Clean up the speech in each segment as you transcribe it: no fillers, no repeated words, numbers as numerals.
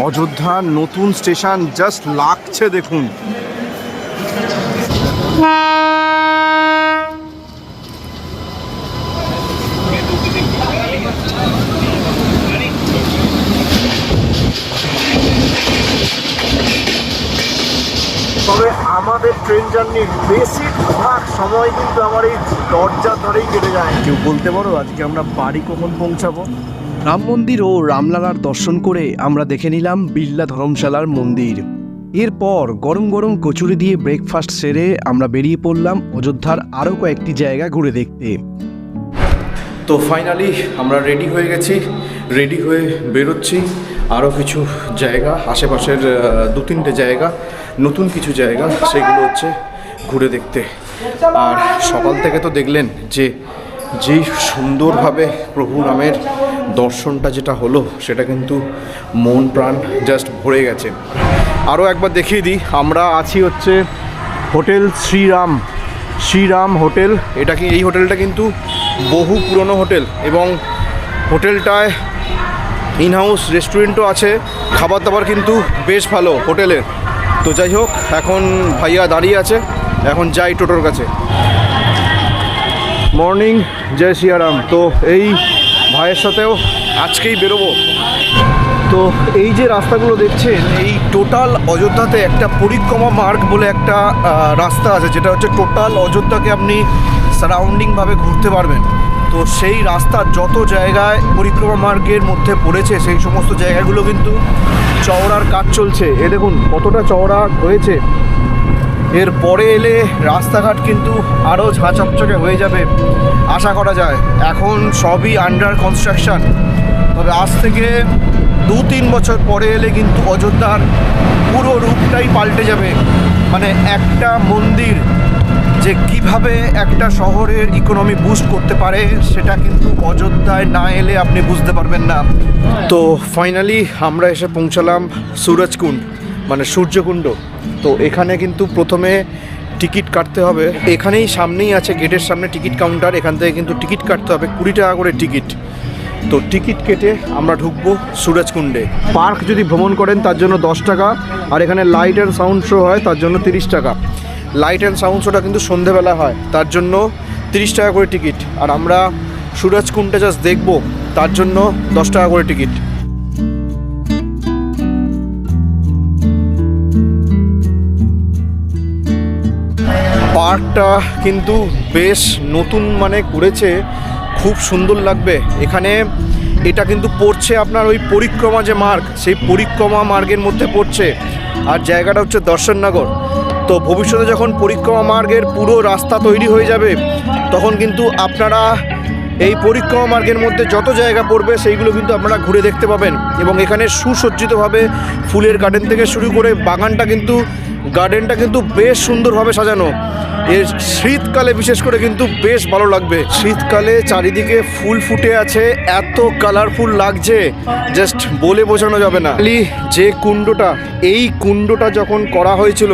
অযোধ্যার নতুন station just লাগছে দেখুন। তবে আমাদের ট্রেন জার্নির বেশিরভাগ সময় কিন্তু আমার এই দরজা ধরেই কেটে যায়। কেউ বলতে পারো আজকে আমরা বাড়ি কখন পৌঁছাবো? রাম মন্দির ও রামলালার দর্শন করে আমরা দেখে নিলাম বিড়লা ধর্মশালার মন্দির। এরপর গরম গরম কচুরি দিয়ে ব্রেকফাস্ট সেরে আমরা বেরিয়ে পড়লাম অযোধ্যার আরও কয়েকটি জায়গা ঘুরে দেখতে। তো ফাইনালি আমরা রেডি হয়ে গেছি, রেডি হয়ে বেরোচ্ছি আরও কিছু জায়গা, আশেপাশের 2-3টে জায়গা, নতুন কিছু জায়গা, সেগুলো হচ্ছে ঘুরে দেখতে। আর সকাল থেকে তো দেখলেন যে যেই সুন্দরভাবে প্রভু রামের দর্শনটা যেটা হলো, সেটা কিন্তু মন প্রাণ জাস্ট ভরে গেছে। আরও একবার দেখিয়ে দিই, আমরা আছি হচ্ছে হোটেল শ্রীরাম হোটেল। এই হোটেলটা কিন্তু বহু পুরনো হোটেল এবং হোটেলটায় ইনহাউস রেস্টুরেন্টও আছে, খাবার দাবার কিন্তু বেশ ভালো হোটেলের। তো যাই হোক, এখন ভাইয়া দাঁড়িয়ে আছে, এখন যাই টোটোর কাছে। মর্নিং, জয় সিয়ারাম। তো এই ভাইয়ের সাথেও আজকেই বেরোবো। তো এই যে রাস্তাগুলো দেখছেন, এই টোটাল অযোধ্যাতে একটা পরিক্রমা মার্গ বলে একটা রাস্তা আছে, যেটা হচ্ছে টোটাল অযোধ্যাকে আপনি সারাউন্ডিংভাবে ঘুরতে পারবেন। তো সেই রাস্তার যত জায়গায় পরিক্রমা মার্গের মধ্যে পড়েছে, সেই সমস্ত জায়গাগুলো কিন্তু চওড়ার কাজ চলছে। এ দেখুন কতটা চওড়া হয়েছে। এর পরে এলে রাস্তাঘাট কিন্তু আরও ঝাঁচকচকে হয়ে যাবে আশা করা যায়। এখন সবই আন্ডার কনস্ট্রাকশন, তবে আজ থেকে 2-3 বছর পরে এলে কিন্তু অযোধ্যার পুরো রূপটাই পাল্টে যাবে। মানে একটা মন্দির যে কিভাবে একটা শহরের ইকোনমি বুস্ট করতে পারে, সেটা কিন্তু অযোধ্যায় না এলে আপনি বুঝতে পারবেন না। তো ফাইনালি আমরা এসে পৌঁছালাম সুরজকুণ্ড, মানে সূর্যকুণ্ড। তো এখানে কিন্তু প্রথমে টিকিট কাটতে হবে। এখানেই সামনেই আছে, গেটের সামনে টিকিট কাউন্টার, এখান থেকে কিন্তু টিকিট কাটতে হবে, 20 টাকা করে টিকিট। তো টিকিট কেটে আমরা ঢুকবো সুরজকুণ্ডে। পার্ক যদি ভ্রমণ করেন তার জন্য 10 টাকা, আর এখানে লাইট অ্যান্ড সাউন্ড শো হয় তার জন্য 30 টাকা। লাইট অ্যান্ড সাউন্ড শোটা কিন্তু সন্ধেবেলা হয়, তার জন্য 30 টাকা করে টিকিট। আর আমরা সুরজকুণ্ডে জাস্ট দেখবো, তার জন্য 10 টাকা করে টিকিট। পার্কটা কিন্তু বেশ নতুন মানে করেছে, খুব সুন্দর লাগবে। এখানে এটা কিন্তু পড়ছে আপনার ওই পরিক্রমা যে মার্গ, সেই পরিক্রমা মার্গের মধ্যে পড়ছে। আর জায়গাটা হচ্ছে দর্শননগর। তো ভবিষ্যতে যখন পরিক্রমা মার্গের পুরো রাস্তা তৈরি হয়ে যাবে, তখন কিন্তু আপনারা এই পরিক্রমা মার্গের মধ্যে যত জায়গা পড়বে সেইগুলো কিন্তু আপনারা ঘুরে দেখতে পাবেন। এবং এখানে সুসজ্জিতভাবে ফুলের গার্ডেন থেকে শুরু করে গার্ডেনটা কিন্তু বেশ সুন্দরভাবে সাজানো। এর শীতকালে বিশেষ করে কিন্তু বেশ ভালো লাগবে। শীতকালে চারিদিকে ফুল ফুটে আছে, এত কালারফুল লাগছে জাস্ট বলে বোঝানো যাবে না। যে কুণ্ডটা, এই কুণ্ডটা যখন করা হয়েছিল,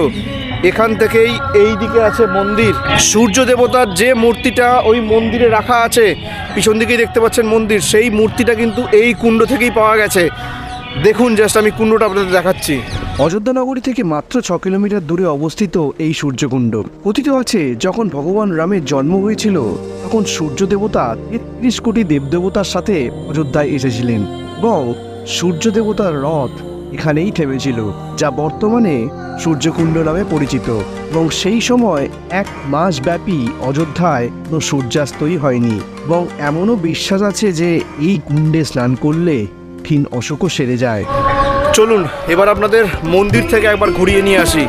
এখান থেকেই এই দিকে আছে মন্দির। সূর্য দেবতার যে মূর্তিটা ওই মন্দিরে রাখা আছে, পিছন দিকেই দেখতে পাচ্ছেন মন্দির, সেই মূর্তিটা কিন্তু এই কুণ্ড থেকেই পাওয়া গেছে। দেখুন জাস্ট আমি কুণ্ডটা আপনাদের দেখাচ্ছি। অযোধ্যা নগরী থেকে মাত্র 6 কিলোমিটার দূরে অবস্থিত এই সূর্যকুণ্ড। কথিত আছে যখন ভগবান রামের জন্ম হয়েছিল, তখন সূর্য দেবতা 33 কোটি দেবদেবতার সাথে অযোধ্যায় এসেছিলেন এবং সূর্য দেবতার রথ এখানেই থেমেছিল, যা বর্তমানে সূর্যকুণ্ড নামে পরিচিত। এবং সেই সময় 1 মাস ব্যাপী অযোধ্যায় কোনো সূর্যাস্তই হয়নি। এবং এমনও বিশ্বাস আছে যে এই কুণ্ডে স্নান করলে কঠিন অসুখও সেরে যায়। চলুন এবার আপনাদের মন্দির থেকে একবার ঘুরিয়ে নিয়ে আসি।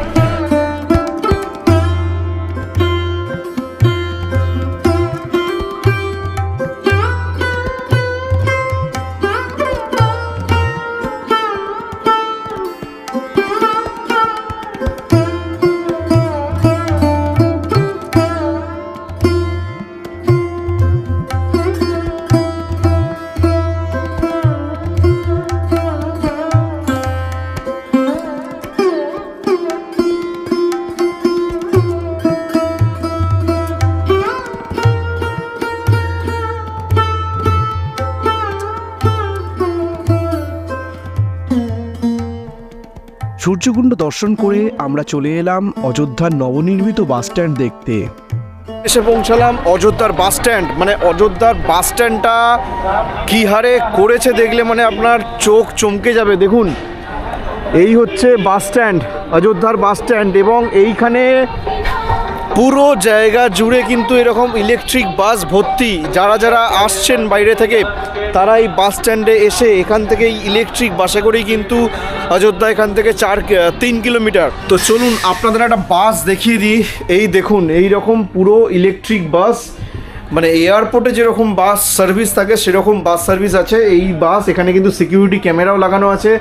সূর্যকুণ্ড দর্শন করে আমরা চলে এলাম অযোধ্যার নবনির্মিত বাসস্ট্যান্ড দেখতে। এসে পৌঁছালাম অযোধ্যার বাস স্ট্যান্ড। মানে অযোধ্যার বাস স্ট্যান্ডটা কী হারে করেছে দেখলে মানে আপনার চোখ চমকে যাবে। দেখুন, এই হচ্ছে বাস স্ট্যান্ড, অযোধ্যার বাস স্ট্যান্ড, এবং এইখানে পুরো জায়গা জুড়ে কিন্তু এরকম ইলেকট্রিক বাস ভর্তি। যারা যারা আসছেন বাইরে থেকে তারা এই বাস স্ট্যান্ডে এসে এখান থেকে ইলেকট্রিক বাসে করেই কিন্তু অযোধ্যা এখান থেকে 3 কিলোমিটার। তো চলুন আপনাদের একটা বাস দেখিয়ে দিই। এই দেখুন, এই রকম পুরো ইলেকট্রিক বাস, মানে এয়ারপোর্টে যেরকম বাস সার্ভিস থাকে সেরকম বাস সার্ভিস আছে এই বাস। এখানে কিন্তু সিকিউরিটি ক্যামেরাও লাগানো আছে,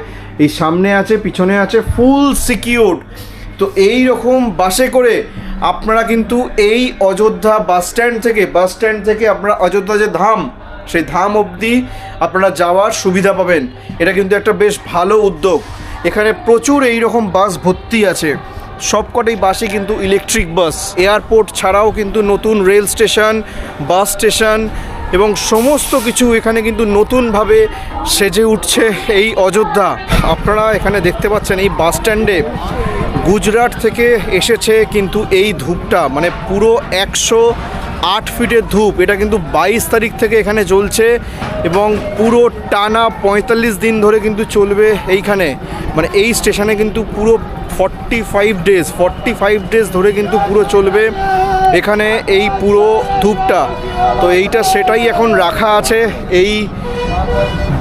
এই সামনে আছে, পিছনে আছে, ফুল সিকিউরড। তো এই রকম বাসে করে আপনারা কিন্তু এই অযোধ্যা বাস স্ট্যান্ড থেকে আপনারা অযোধ্যা যে ধাম, সেই ধাম অবধি আপনারা যাওয়ার সুবিধা পাবেন। এটা কিন্তু একটা বেশ ভালো উদ্যোগ। এখানে প্রচুর এই রকম বাস ভর্তি আছে, সবকটাই বাসই কিন্তু ইলেকট্রিক বাস। এয়ারপোর্ট ছাড়াও কিন্তু নতুন রেল স্টেশন, বাস স্টেশন এবং সমস্ত কিছু এখানে কিন্তু নতুনভাবে সেজে উঠছে এই অযোধ্যা। আপনারা এখানে দেখতে পাচ্ছেন এই বাস স্ট্যান্ডে গুজরাট থেকে এসেছে কিন্তু এই ধূপটা, মানে পুরো 108 ফিটের ধূপ। এটা কিন্তু 22 তারিখ থেকে এখানে জ্বলছে এবং পুরো টানা 45 দিন ধরে কিন্তু চলবে এইখানে। মানে এই স্টেশনে কিন্তু পুরো 45 ডেজ ধরে কিন্তু পুরো চলবে এখানে এই পুরো ধূপটা। তো এইটা সেটাই এখন রাখা আছে এই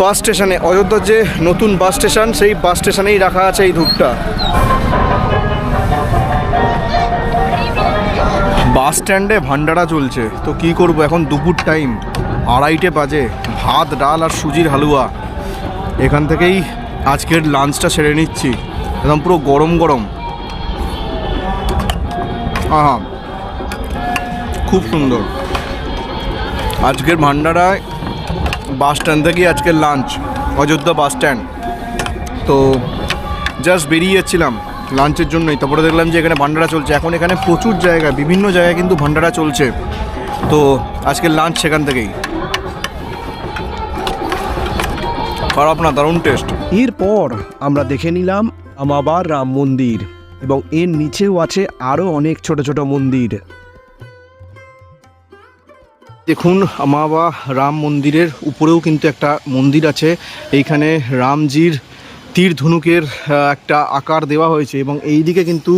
বাস স্টেশনে। অযোধ্যার যে নতুন বাস স্টেশন, সেই বাস স্টেশনেই রাখা আছে এই ধূপটা। বাস স্ট্যান্ডে ভান্ডারা চলছে, তো কি করব, এখন দুপুর টাইম, 2:30 বাজে। ভাত, ডাল আর সুজির হালুয়া, এখান থেকেই আজকের লাঞ্চটা সেরে নিচ্ছি। একদম পুরো গরম গরম। আহা, খুব সুন্দর। আজকের ভান্ডারায় বাস স্ট্যান্ড থেকেই আজকের লাঞ্চ, অযোধ্যা বাস স্ট্যান্ড। তো জাস্ট বেরিয়ে যাচ্ছিলাম লাঞ্চের জন্যই, তারপরে দেখলাম যে এখানে ভান্ডারা চলছে। এখন এখানে প্রচুর জায়গায়, বিভিন্ন জায়গায় কিন্তু ভান্ডারা চলছে। তো আজকের লাঞ্চ সেখান থেকেই। খারাপ না, দারুণ টেস্ট। এরপর আমরা দেখে নিলাম আমাবার রাম মন্দির, এবং এর নিচেও আছে আরও অনেক ছোট ছোট মন্দির। দেখুন, আমাবা রাম মন্দিরের উপরেও কিন্তু একটা মন্দির আছে। এইখানে রামজির তীর ধনুকের একটা আকার দেওয়া হয়েছে, এবং এই দিকে কিন্তু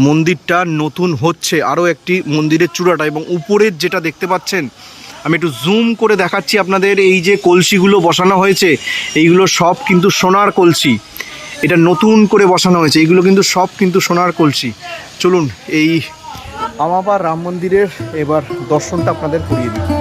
মন্দিরটা নতুন হচ্ছে, আরও একটি মন্দিরের চূড়াটা। এবং উপরের যেটা দেখতে পাচ্ছেন, আমি একটু জুম করে দেখাচ্ছি আপনাদের। এই যে কলসিগুলো বসানো হয়েছে, এইগুলো সব কিন্তু সোনার কলসি। এটা নতুন করে বসানো হয়েছে, এইগুলো কিন্তু সব কিন্তু সোনার কলসি। চলুন এই আমাবা রাম মন্দিরের এবার দর্শনটা আপনাদের করিয়ে দিই।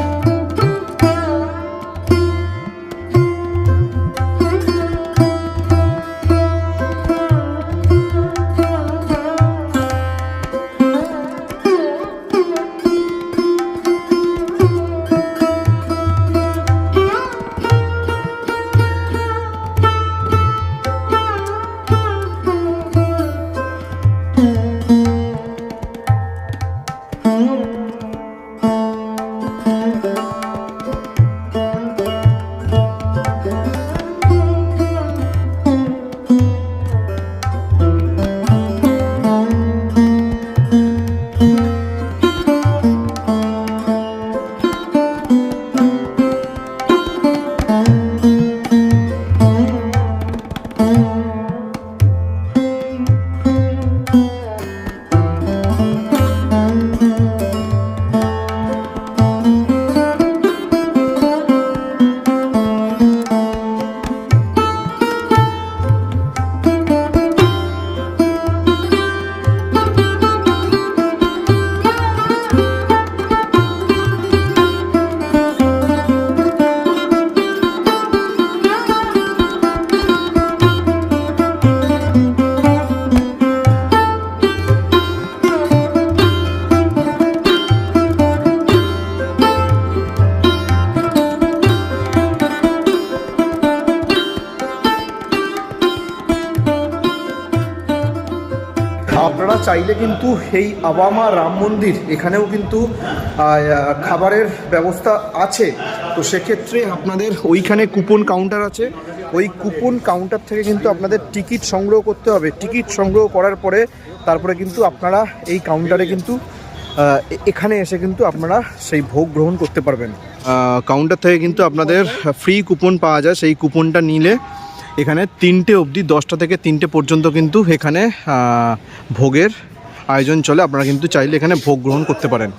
আপনারা চাইলে কিন্তু এই আবামা রাম মন্দির এখানেও কিন্তু খাবারের ব্যবস্থা আছে। তো সেক্ষেত্রে আপনাদের ওইখানে কুপন কাউন্টার আছে, ওই কুপন কাউন্টার থেকে কিন্তু আপনাদের টিকিট সংগ্রহ করতে হবে। টিকিট সংগ্রহ করার পরে তারপরে কিন্তু আপনারা এই কাউন্টারে কিন্তু এখানে এসে কিন্তু আপনারা সেই ভোগ গ্রহণ করতে পারবেন। কাউন্টার থেকে কিন্তু আপনাদের ফ্রি কুপন পাওয়া যায়, সেই কুপনটা নিলে এখানে 3টে অবধি 10টা থেকে 3টে পর্যন্ত কিন্তু এখানে ভোগের আয়োজন চলে। আপনারা কিন্তু চাইলে এখানে ভোগ গ্রহণ করতে পারেন।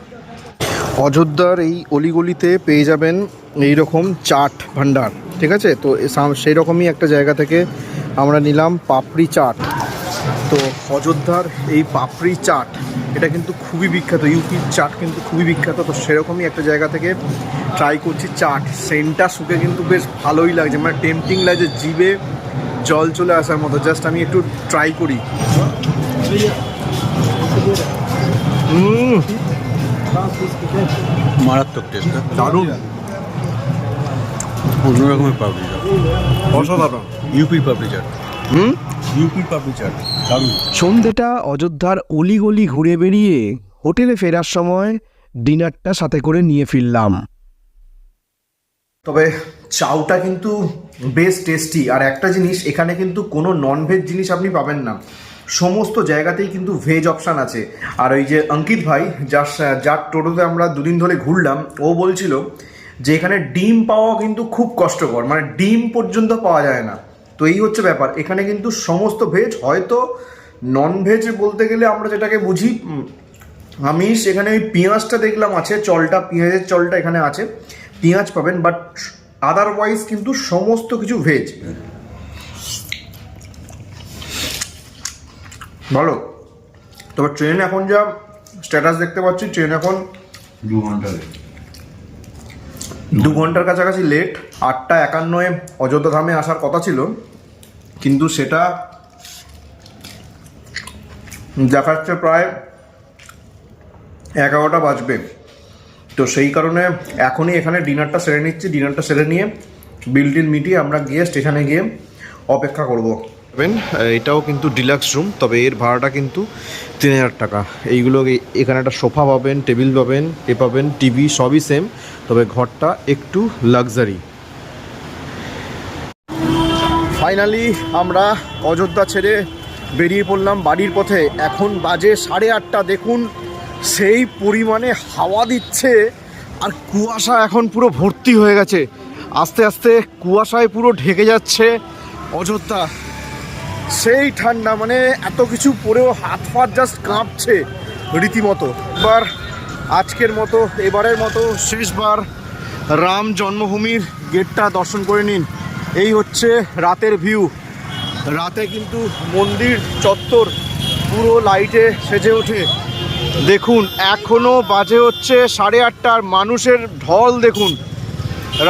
অযোধ্যার এই অলিগলিতে পেয়ে যাবেন এই রকম চাট ভান্ডার, ঠিক আছে? তো সেই রকমই একটা জায়গা থেকে আমরা নিলাম পাপড়ি চাট। তো অযোধ্যার এই পাপড়ি চাট এটা কিন্তু খুবই বিখ্যাত, ইউপির চাট কিন্তু খুবই বিখ্যাত। তো সেরকমই একটা জায়গা থেকে ট্রাই করছি চাট। সেন্টটা শুকে কিন্তু বেশ ভালোই লাগছে, মানে টেম্পটিং লাগছে, জিভে জল চলে আসার মতো। জাস্ট আমি একটু ট্রাই করি। মারাত্মক টেস্ট, দারুণ, অন্যরকমের পাপড়ি চাট, অসাধারণ। ইউপির পাপড়ি চাট, ইউপির পাপড়ি চাট দারুণ। সন্ধেটা অযোধ্যার অলিগলি ঘুরে বেরিয়ে হোটেলে ফেরার সময় ডিনারটা সাথে করে নিয়ে ফিরলাম। তবে চাউটা কিন্তু বেশ টেস্টি। আর একটা জিনিস, এখানে কিন্তু কোনো ননভেজ জিনিস আপনি পাবেন না, সমস্ত জায়গাতেই কিন্তু ভেজ অপশান আছে। আর ওই যে অঙ্কিত ভাই যার টোটোতে আমরা দুদিন ধরে ঘুরলাম, ও বলছিল যে এখানে ডিম পাওয়া কিন্তু খুব কষ্টকর, মানে ডিম পর্যন্ত পাওয়া যায় না। তো এই হচ্ছে ব্যাপার, এখানে কিন্তু সমস্ত ভেজ, হয়তো ননভেজ বলতে গেলে আমরা যেটাকে বুঝি আমিষ, এখানে ওই পেঁয়াজটা দেখলাম আছে, চলটা, পেঁয়াজের চলটা এখানে আছে, পেঁয়াজ পাবেন, বাট আদারওয়াইজ কিন্তু সমস্ত কিছু ভেজ। ভালো। তবে ট্রেন এখন যা স্ট্যাটাস দেখতে পাচ্ছি, ট্রেন এখন 2 ঘন্টার কাছাকাছি লেট। 8:51 অযোধ্যা ধামে আসার কথা ছিল, কিন্তু সেটা দেখাচ্ছে প্রায় 11টা বাজবে। তো সেই কারণে এখনই এখানে ডিনারটা সেরে নিচ্ছি। ডিনারটা সেরে নিয়ে বিল টিল মিটিয়ে আমরা গিয়ে স্টেশনে গিয়ে অপেক্ষা করব। এটাও কিন্তু ডিলাক্স রুম, তবে এর ভাড়াটা কিন্তু 3000 টাকা। এইগুলো এখানে একটা সোফা পাবেন, টেবিল পাবেন, পাবেন টিভি, সবই সেম, তবে ঘরটা একটু লাক্সারি। ফাইনালি আমরা অযোধ্যা ছেড়ে বেরিয়ে পড়লাম বাড়ির পথে। এখন বাজে 8:30। দেখুন সেই পরিমাণে হাওয়া দিচ্ছে, আর কুয়াশা এখন পুরো ভর্তি হয়ে গেছে। আস্তে আস্তে কুয়াশায় পুরো ঢেকে যাচ্ছে অযোধ্যা। সেই ঠান্ডা, মানে এত কিছু পরেও হাত ফাত জাস্ট কাঁপছে রীতিমতো। এবার আজকের মতো, এবারের মতো শেষবার রাম জন্মভূমির গেটটা দর্শন করে নিন। এই হচ্ছে রাতের ভিউ। রাতে কিন্তু মন্দির চত্বর পুরো লাইটে সেজে ওঠে। দেখুন এখনও বাজে হচ্ছে 8:30। মানুষের ঢল দেখুন,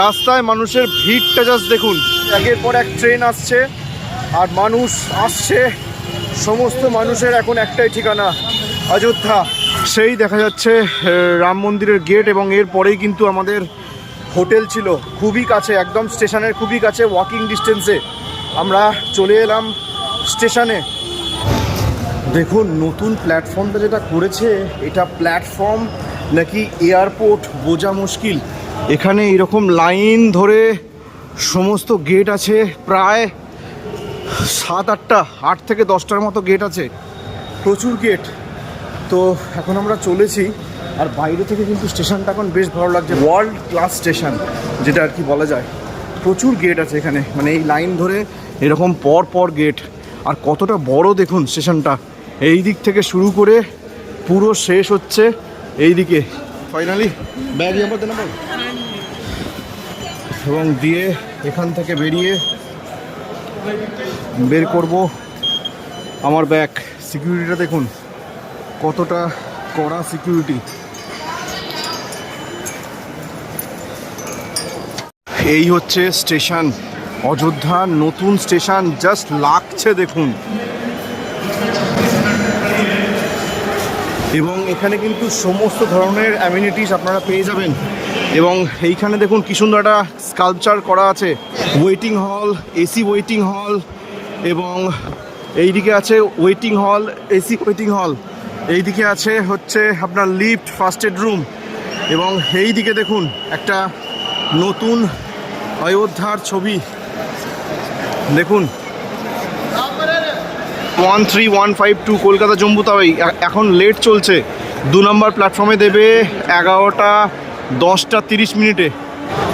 রাস্তায় মানুষের ভিড়টা জাস্ট দেখুন। একের পর এক ট্রেন আসছে আর মানুষ আসছে। সমস্ত মানুষের এখন একটাই ঠিকানা, অযোধ্যা। সেই দেখা যাচ্ছে রাম মন্দিরের গেট, এবং এর পরেই কিন্তু আমাদের হোটেল ছিল, খুবই কাছে, একদম স্টেশনের খুবই কাছে, ওয়াকিং ডিস্টেন্সে আমরা চলে এলাম স্টেশনে। দেখুন নতুন প্ল্যাটফর্মটা যেটা করেছে, এটা প্ল্যাটফর্ম নাকি এয়ারপোর্ট বোঝা মুশকিল। এখানে এরকম লাইন ধরে সমস্ত গেট আছে, প্রায় 7-8টা, 8 থেকে 10টার মতো গেট আছে, প্রচুর গেট। তো এখন আমরা চলেছি, আর বাইরে থেকে কিন্তু স্টেশনটা এখন বেশ ভালো লাগছে, ওয়ার্ল্ড ক্লাস স্টেশন যেটা আর কি বলা যায়। প্রচুর গেট আছে এখানে, মানে এই লাইন ধরে এরকম পর পর গেট। আর কতটা বড় দেখুন স্টেশনটা, এই দিক থেকে শুরু করে পুরো শেষ হচ্ছে এই দিকে। ফাইনালি ব্যাগ নাম্বার দেন এবং দিয়ে এখান থেকে বের করব আমার ব্যাগ। সিকিউরিটিটা দেখুন কতটা কড়া সিকিউরিটি। এই হচ্ছে স্টেশন, অযোধ্যার নতুন স্টেশন, জাস্ট লাগছে দেখুন। এবং এখানে কিন্তু সমস্ত ধরনের অ্যামিনিটিস আপনারা পেয়ে যাবেন। এবং এইখানে দেখুন কি সুন্দর একটা স্কাল্পচার করা আছে, ওয়েটিং হল, এসি ওয়েটিং হল, এবং এইদিকে আছে ওয়েটিং হল, এসি ওয়েটিং হল, এইদিকে আছে হচ্ছে আপনার লিফট, ফার্স্ট এড রুম, এবং এই দিকে দেখুন একটা নতুন অযোধ্যার ছবি, দেখুন 13152 কলকাতা জম্বুতাওয়াই এখন লেট চলছে। 2 নম্বর প্ল্যাটফর্মে দেবে 11টা 10টা 30 মিনিটে।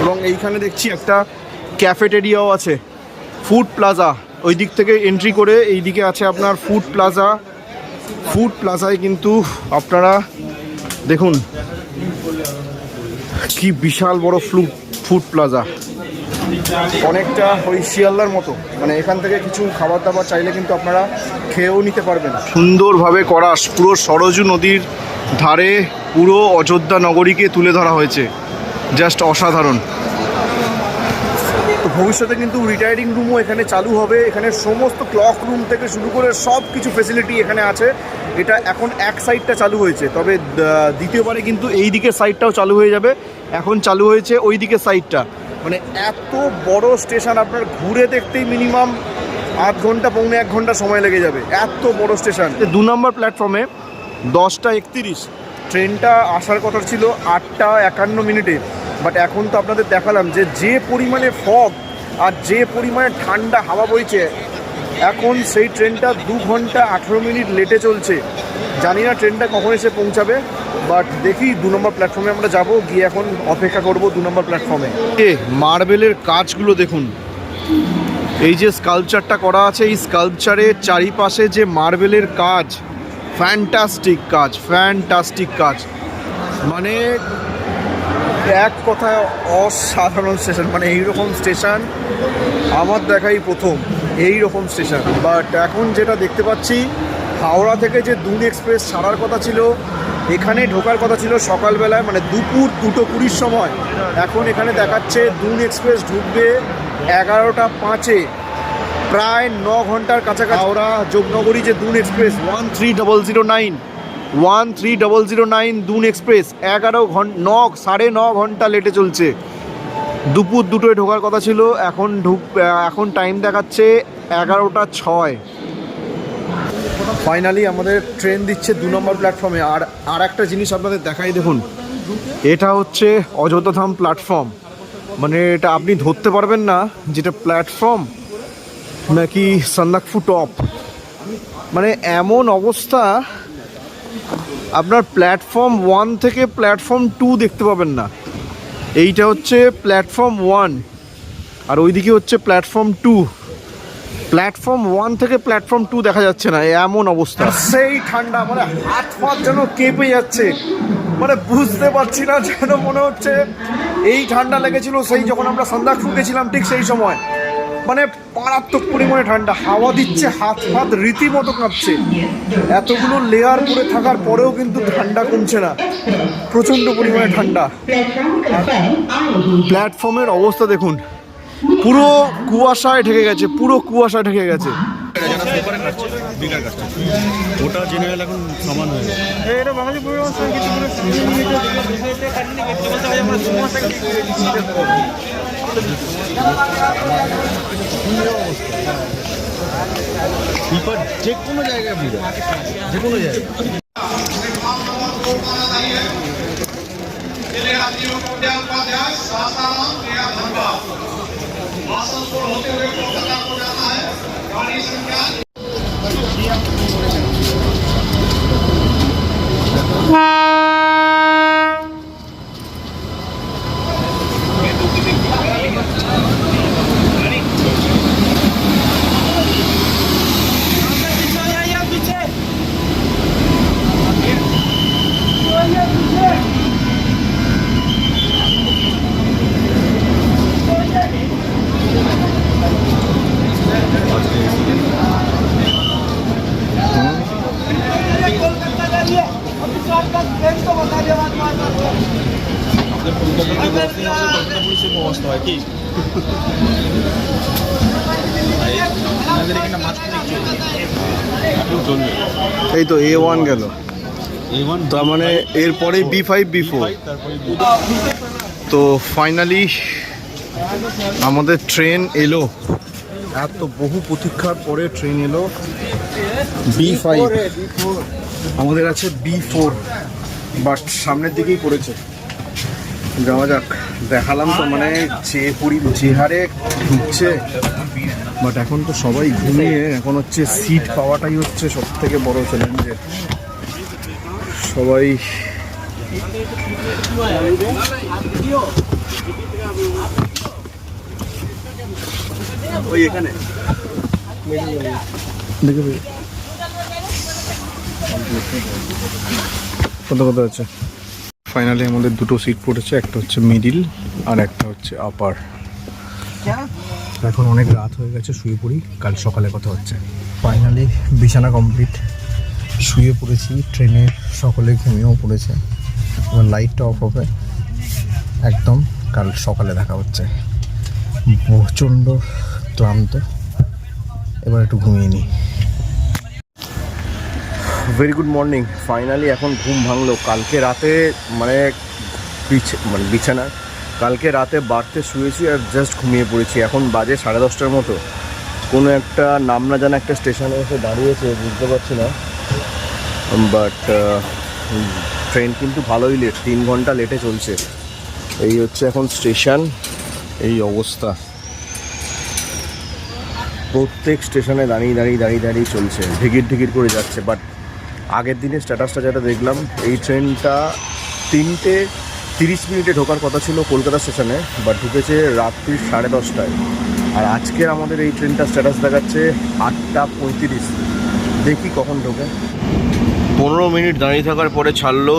এবং এইখানে দেখছি একটা ক্যাফেটেরিয়াও আছে, ফুড প্লাজা। ওই দিক থেকে এন্ট্রি করে এই দিকে আছে আপনার ফুড প্লাজা। ফুড প্লাজায় কিন্তু আপনারা দেখুন কি বিশাল বড় ফুড প্লাজা, অনেকটা ওই শিয়ালদার মতো। মানে এখান থেকে কিছু খাবার দাবার চাইলে কিন্তু আপনারা খেয়েও নিতে পারবেন। সুন্দরভাবে করা পুরো সরজু নদীর ধারে পুরো অযোধ্যা নগরীকে তুলে ধরা হয়েছে, জাস্ট অসাধারণ। তো ভবিষ্যতে কিন্তু রিটায়ারিং রুমও এখানে চালু হবে। এখানে সমস্ত ক্লক রুম থেকে শুরু করে সব কিছু ফেসিলিটি এখানে আছে। এটা এখন এক সাইডটা চালু হয়েছে, তবে দ্বিতীয়বারে কিন্তু এই দিকের সাইডটাও চালু হয়ে যাবে। এখন চালু হয়েছে ওই দিকের সাইডটা। মানে এত বড় স্টেশন, আপনার ঘুরে দেখতেই মিনিমাম আধ ঘন্টা পৌনে 1 ঘন্টা সময় লেগে যাবে, এত বড় স্টেশন। 2 নম্বর প্ল্যাটফর্মে 10টা 31 ট্রেনটা আসার কথা ছিল 8টা 51 মিনিটে। বাট এখন তো আপনাদের দেখালাম যে পরিমাণে ফগ আর যে পরিমাণে ঠান্ডা হাওয়া বইছে, এখন সেই ট্রেনটা 2 ঘন্টা 18 মিনিট লেটে চলছে। জানি না ট্রেনটা কখন এসে পৌঁছাবে, বাট দেখি 2 নম্বর প্ল্যাটফর্মে আমরা যাব, গিয়ে এখন অপেক্ষা করব 2 নম্বর প্ল্যাটফর্মে। মার্বেলের কাজগুলো দেখুন, এই যে স্কাল্পচারটা করা আছে, এই স্কাল্পচারের চারিপাশে যে মার্বেলের কাজ, ফ্যান্টাস্টিক কাজ, ফ্যান্টাস্টিক কাজ। মানে এক কথায় অসাধারণ স্টেশন। মানে এইরকম স্টেশন আমার দেখাই প্রথম, এইরকম স্টেশন। বাট এখন যেটা দেখতে পাচ্ছি, হাওড়া থেকে যে দুন এক্সপ্রেস ছাড়ার কথা ছিল, এখানে ঢোকার কথা ছিল সকালবেলায়, মানে দুপুর 2:20 সময়। এখন এখানে দেখাচ্ছে দুন এক্সপ্রেস ঢুকবে 11টা 5-এ, প্রায় 9 ঘন্টার কাছাকাছি। হাওড়া যোগনগরী যে দুন এক্সপ্রেস 13009 দুন এক্সপ্রেস 9.5 ঘন্টা লেটে চলছে। দুপুর 2টোয় ঢোকার কথা ছিল, এখন টাইম দেখাচ্ছে 11টা 6। ফাইনালি আমাদের ট্রেন দিচ্ছে 2 নম্বর প্ল্যাটফর্মে। আর একটা জিনিস আপনাদের দেখাই, দেখুন এটা হচ্ছে অযোধ্যাধাম প্ল্যাটফর্ম। মানে এটা আপনি ধরতে পারবেন না যেটা প্ল্যাটফর্ম নাকি সান্দাকফু টপ। মানে এমন অবস্থা, আপনার প্ল্যাটফর্ম 1 থেকে প্ল্যাটফর্ম 2 দেখতে পাবেন না। এইটা হচ্ছে প্ল্যাটফর্ম 1 আর ওইদিকে হচ্ছে প্ল্যাটফর্ম 2। প্ল্যাটফর্ম 1 থেকে প্ল্যাটফর্ম 2 দেখা যাচ্ছে না, এমন অবস্থা। সেই ঠান্ডা, মানে হাত ফাত যেন কেঁপে যাচ্ছে। মানে বুঝতে পারছি না, যেন মনে হচ্ছে এই ঠান্ডা লেগেছিল সেই যখন আমরা সান্দাকফু গেছিলাম, ঠিক সেই সময়। মানে মারাত্মক পরিমাণে ঠান্ডা, হাওয়া দিচ্ছে, হাত ফাত রীতিমতো কাঁপছে। এতগুলো লেয়ার পরে থাকার পরেও কিন্তু ঠান্ডা কমছে না, প্রচণ্ড পরিমাণে ঠান্ডা। প্ল্যাটফর্মের অবস্থা দেখুন, পুরো কুয়াশায় ঢেকে গেছে, পুরো কুয়াশায় ঢেকে গেছে। ওটা জেনারেল এখন সমান হয়ে গেছে। যে কোনো জায়গায় ভিড়, যে কোনো জায়গায়। आसनसोल होते हुए कोलकाता को जाना है। गाड़ी संख्या অবস্থা হয় কি এই তো A1 গেল, তার মানে এরপরে B5 B4। তো ফাইনালি আমাদের ট্রেন এলো, এত বহু প্রতীক্ষার পরে ট্রেন এলো। B5 আমাদের আছে B4, বাট সামনের দিকেই পড়েছে। যাওয়া যাক, দেখালাম তো, মানে যে হারে ঢুকছে বাট এখন তো সবাই ঘুমিয়ে, এখন হচ্ছে সিট পাওয়াটাই হচ্ছে সব থেকে বড় চ্যালেঞ্জের। সবাই ওই এখানে দেখে কত আছে। ফাইনালি আমাদের দুটো সিট পড়েছে, একটা হচ্ছে মিডিল আর একটা হচ্ছে আপার। এখন অনেক রাত হয়ে গেছে, শুয়ে পড়ি, কাল সকালে কথা হচ্ছে। ফাইনালি বিছানা কমপ্লিট, শুয়ে পড়েছি। ট্রেনে সকলে ঘুমিয়েও পড়েছে, এবার লাইটটা অফ হবে একদম। কাল সকালে দেখা হচ্ছে। প্রচণ্ড ক্লান্ত, এবার একটু ঘুমিয়ে নিই। Very good morning. ফাইনালি এখন ঘুম ভাঙলো। কালকে রাতে মানে বিছানা কালকে রাতে বাড়তে শুয়েছি আর জাস্ট ঘুমিয়ে পড়েছি। এখন বাজে 10:30 মতো। কোনো একটা নাম না জানা একটা স্টেশনে এসে দাঁড়িয়েছে, বুঝতে পারছি না। বাট ট্রেন কিন্তু ভালোই লেট, 3 ঘন্টা লেটে চলছে। এই হচ্ছে এখন স্টেশন, এই অবস্থা। প্রত্যেক স্টেশনে দাঁড়িয়ে চলছে, ঢিকির করে যাচ্ছে। বাট আগের দিনের স্ট্যাটাসটা যেটা দেখলাম, এই ট্রেনটা 3:30 ঢোকার কথা ছিল কলকাতা স্টেশনে, বাট ঢুকেছে রাত্রি 10:30টায়। আর আজকের আমাদের এই ট্রেনটা স্ট্যাটাস দেখাচ্ছে 8:35। দেখি কখন ঢোকে। 15 মিনিট দাঁড়িয়ে থাকার পরে ছাড়লো।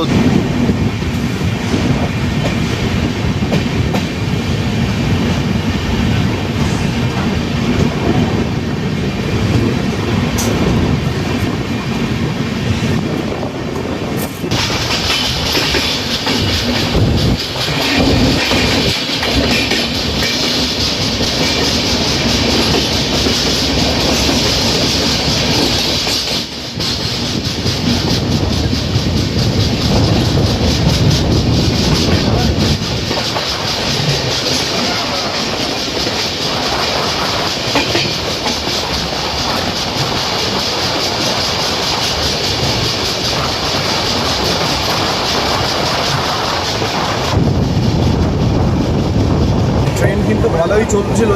ট্রেন কিন্তু ভালোই চলছিল,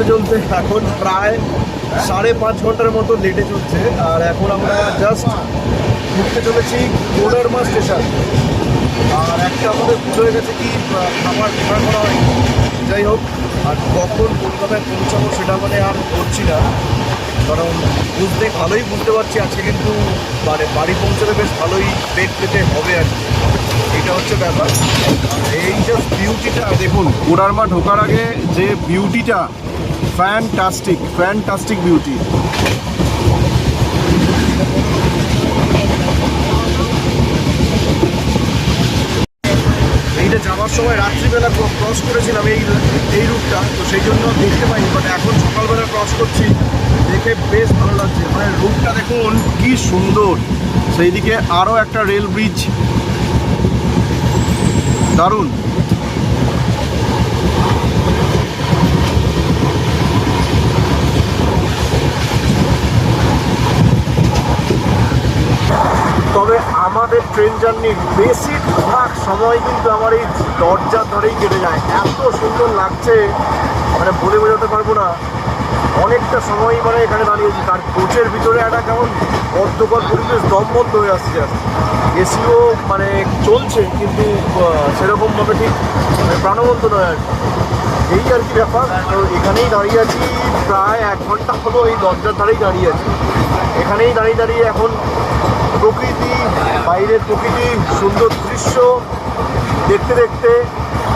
চলতে এখন প্রায় 5.5 ঘন্টার মতো লেটে চলছে। আর এখন আমরা জাস্ট ঢুকতে চলেছি কোডারমা স্টেশন। আর একটা আমাদের ভুল হয়ে গেছে কি, খাবার অর্ডার করা হয়। যাই হোক, আর কখন কলকাতায় পৌঁছাবো সেটা মানে আর করছি না, কারণ ভালোই বুঝতে পারছি আজকে কিন্তু মানে বাড়ি পৌঁছাতে বেশ ভালোই বেগ পেতে হবে আর কি। এটা হচ্ছে ব্যাপার। এই জাস্ট বিউটিটা দেখুন, কোডারমা ঢোকার আগে যে বিউটিটা, ফ্যান্টাস্টিক বিউটি। এইটা যাওয়ার সময় রাত্রিবেলা ক্রস করেছিলাম এই রুটটা, তো সেই জন্য দেখতে পাইনি। বাট এখন সকালবেলা ক্রস করছি, দেখে বেশ ভালো লাগছে। মানে রুটটা দেখুন কি সুন্দর। সেই দিকে আরও একটা রেল ব্রিজ, দারুণ। তবে আমাদের ট্রেন জার্নির বেশিরভাগ সময় কিন্তু আমার এই দরজা ধরেই কেটে যায়। এত সুন্দর লাগছে, মানে বলে বোঝাতে পারবো না। অনেকটা সময় মানে এখানে দাঁড়িয়েছি, তার কোচের ভিতরে একটা কেমন অর্ধকর পরিবেশ, দমবন্ধ হয়ে আসছে। এসিও মানে চলছে, কিন্তু সেরকমভাবে ঠিক প্রাণবন্ত নয় আর কি। এই আর কি ব্যাপার। তো এখানেই দাঁড়িয়ে আছি, প্রায় 1 ঘন্টা হলো এই দরজার ধারেই দাঁড়িয়ে আছি। এখানেই দাঁড়িয়ে এখন প্রকৃতি, বাইরের প্রকৃতি, সুন্দর দৃশ্য দেখতে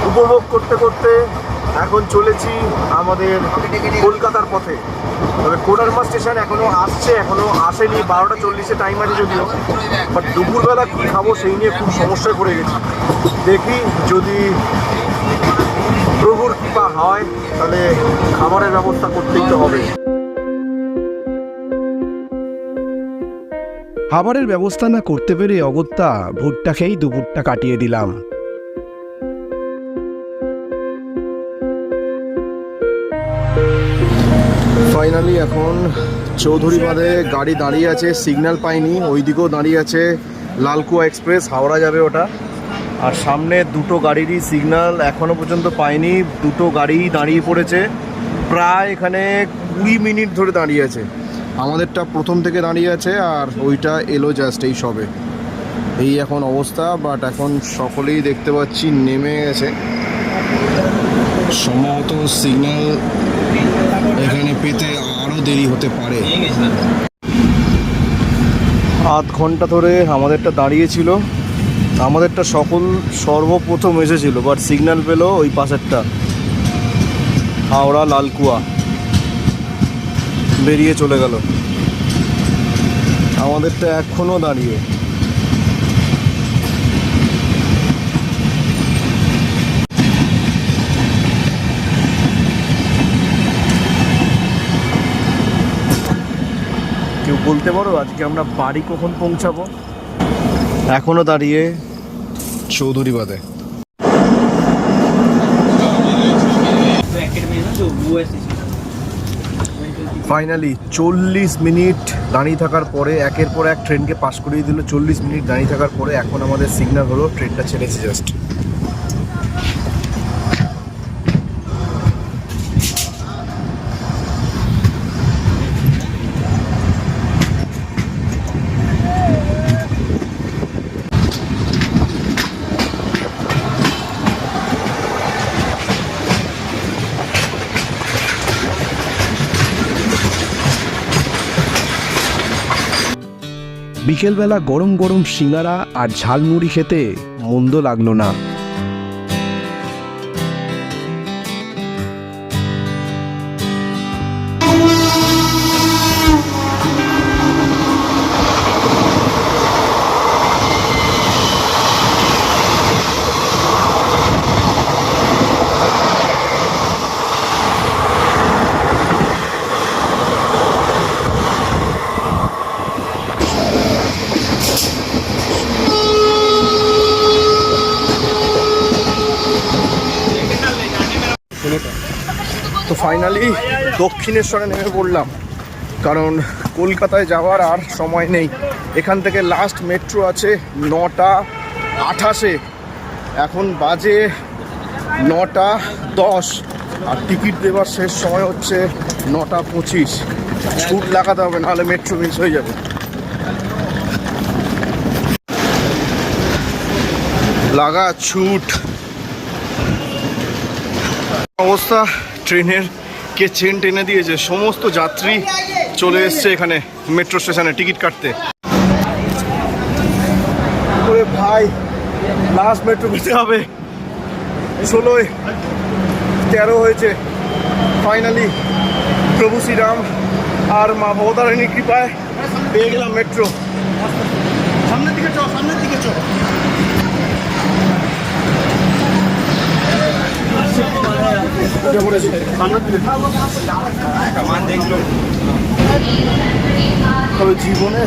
উপভোগ করতে এখন চলেছি আমাদের কলকাতার পথে। তবে কোডারমা স্টেশন এখনও আসেনি। 12:40 টাইম আছে যদিও, বাট দুপুরবেলা কী খাবো সেই নিয়ে খুব সমস্যায় পড়ে গেছি। দেখি যদি প্রভুর কৃপা হয় তাহলে খাবারের ব্যবস্থা করতেই তো হবে। খাবারের ব্যবস্থা না করতে পেরে অগত্যা ভুট্টা খেয়েই দুপুরটা কাটিয়ে দিলাম। ফাইনালি এখন চৌধুরী বাঁধে গাড়ি দাঁড়িয়ে আছে, সিগন্যাল পাইনি। ওই দিকেও দাঁড়িয়ে আছে লালকুয়া এক্সপ্রেস, হাওড়া যাবে ওটা। আর সামনে দুটো গাড়িরই সিগন্যাল এখনও পর্যন্ত পাইনি, দুটো গাড়ি দাঁড়িয়ে পড়েছে। প্রায় এখানে 20 মিনিট ধরে দাঁড়িয়ে আছে। আমাদেরটা প্রথম থেকে দাঁড়িয়ে আছে আর ওইটা এলো জাস্ট এই সবে। এই এখন অবস্থা, বাট এখন সকলেই দেখতে পাচ্ছি নেমে গেছে। সম্ভবত সিগন্যাল এখানে পেতে আরও দেরি হতে পারে। আধ ঘন্টা ধরে আমাদেরটা দাঁড়িয়েছিল। আমাদেরটা সর্বপ্রথম এসেছিল, বাট সিগন্যাল পেলো ওই পাশেরটা হাওড়া লালকুয়া, বেরিয়ে চলে গেল। আমাদেরটা এখনও দাঁড়িয়ে। কেউ বলতে পারো আজকে আমরা বাড়ি কখন পৌঁছাবো? এখনো দাঁড়িয়ে চৌধুরীবাদে। ফাইনালি 40 মিনিট দাঁড়িয়ে থাকার পরে একের পর এক ট্রেনকে পাস করিয়ে দিল। 40 মিনিট দাঁড়িয়ে থাকার পরে এখন আমাদের সিগন্যাল হলো, ট্রেনটা ছেড়েছে জাস্ট। বিকেলবেলা গরম গরম সিঙ্গারা আর ঝালমুড়ি খেতে মন্দ লাগলো না। তো ফাইনালি দক্ষিণেশ্বরে নেমে পড়লাম, কারণ কলকাতায় যাওয়ার আর সময় নেই। এখান থেকে লাস্ট মেট্রো আছে 9:28। এখন বাজে 9:10 আর টিকিট দেওয়ার শেষ সময় হচ্ছে 9:25। ছুট লাগাতে হবে, নাহলে মেট্রো মিস হয়ে যাবে। লাগা ছুট অবস্থা। ট্রেনের কে চেন টেনে দিয়েছে, সমস্ত যাত্রী চলে এসছে এখানে মেট্রো স্টেশনে টিকিট কাটতে। ওরে ভাই, লাস্ট মেট্রো পেতে হবে। 16-13 হয়েছে। ফাইনালি প্রভু শ্রীরাম আর মা ভবতারিণীর কৃপায় পেয়ে গেলাম মেট্রো। সামনের দিকে চল, সামনের দিকে চল। তবে জীবনে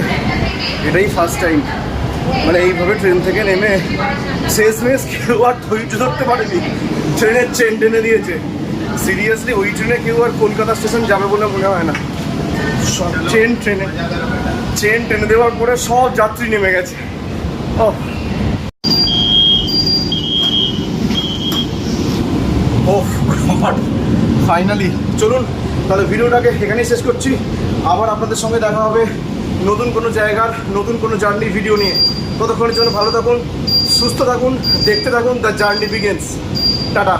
এটাই ফার্স্ট টাইম, মানে এইভাবে ট্রেন থেকে নেমে শেষমেশ কেউ আর ধৈর্য ধরতে পারেনি, ট্রেনের চেন টেনে দিয়েছে। সিরিয়াসলি ওই ট্রেনে কেউ আর কলকাতা স্টেশন যাবে বলে মনে হয় না। সব চেন টেনে দেওয়ার পরে সব যাত্রী নেমে গেছে। ফাইনালি চলুন তাহলে ভিডিওটাকে এখানেই শেষ করছি। আবার আপনাদের সঙ্গে দেখা হবে নতুন কোনো জায়গার নতুন কোনো জার্নির ভিডিও নিয়ে। ততক্ষণের জন্য ভালো থাকুন, সুস্থ থাকুন, দেখতে থাকুন দ্য জার্নি বিগিনস। টাটা।